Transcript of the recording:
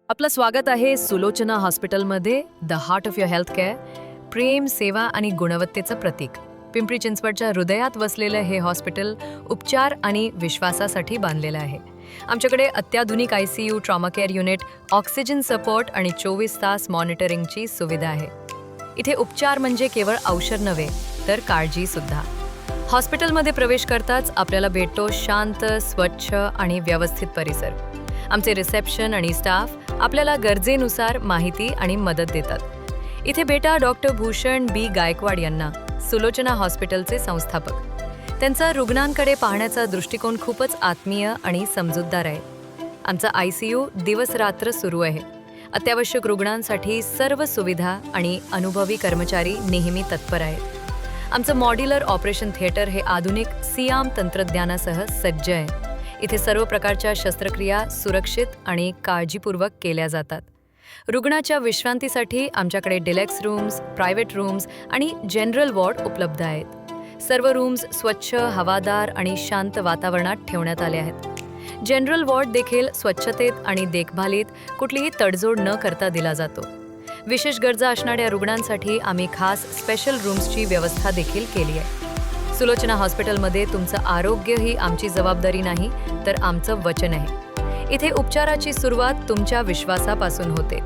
आपलं स्वागत आहे सुलोचना हॉस्पिटलमध्ये, the heart of your health care. प्रेम, सेवा आणि गुणवत्तेचं प्रतीक. पिंपरी चिंचवडच्या हृदयात वसलेलं हे हॉस्पिटल उपचार आणि विश्वासासाठी बांधलेलं आहे. आमच्याकडे अत्याधुनिक ICU, trauma care unit, oxygen support आणि 24 तास मॉनिटरिंगची सुविधा आहे. इथे उपचार म्हणजे केवळ औषध नव्हे, तर काळजीसुद्धा. हॉस्पिटलमध्ये प्रवेश करताच आपल्याला भेटतो शांत, स्वच्छ आणि व्यवस्थित परिसर. आमचे रिसेप्शन आणि स्टाफ आपल्याला गरजेनुसार माहिती आणि मदत देतात. इथे भेटा डॉक्टर भूषण B गायकवाड यांना, सुलोचना हॉस्पिटलचे संस्थापक. त्यांचा रुग्णांकडे पाहण्याचा दृष्टिकोन खूपच आत्मीय आणि समजूतदार आहे. आमचा ICU दिवस-रात्र सुरू आहे. अत्यावश्यक रुग्णांसाठी सर्व सुविधा आणि अनुभवी कर्मचारी नेहमी तत्पर आहेत. आमचं मॉड्युलर ऑपरेशन थिएटर हे आधुनिक सियाम तंत्रज्ञानासह सज्ज आहे. इथे सर्व प्रकारच्या शस्त्रक्रिया सुरक्षित आणि काळजीपूर्वक केल्या जातात. रुग्णाच्या विश्रांतीसाठी आमच्याकडे डिलॅक्स रूम्स, प्रायव्हेट रूम्स आणि जनरल वॉर्ड उपलब्ध आहेत. सर्व रूम्स स्वच्छ, हवादार आणि शांत वातावरणात ठेवण्यात आले आहेत. जनरल वॉर्ड देखील स्वच्छतेत आणि देखभालीत कुठलीही तडजोड न करता दिला जातो. विशेष गरजा असणाऱ्या रुग्णांसाठी आम्ही खास स्पेशल रूम्सची व्यवस्था देखील केली आहे. सुलोचना हॉस्पिटलमध्ये तुमचं आरोग्य ही आमची जबाबदारी नाही, तर आमचं वचन आहे. इथे उपचाराची सुरुवात तुमच्या विश्वासापासून होते.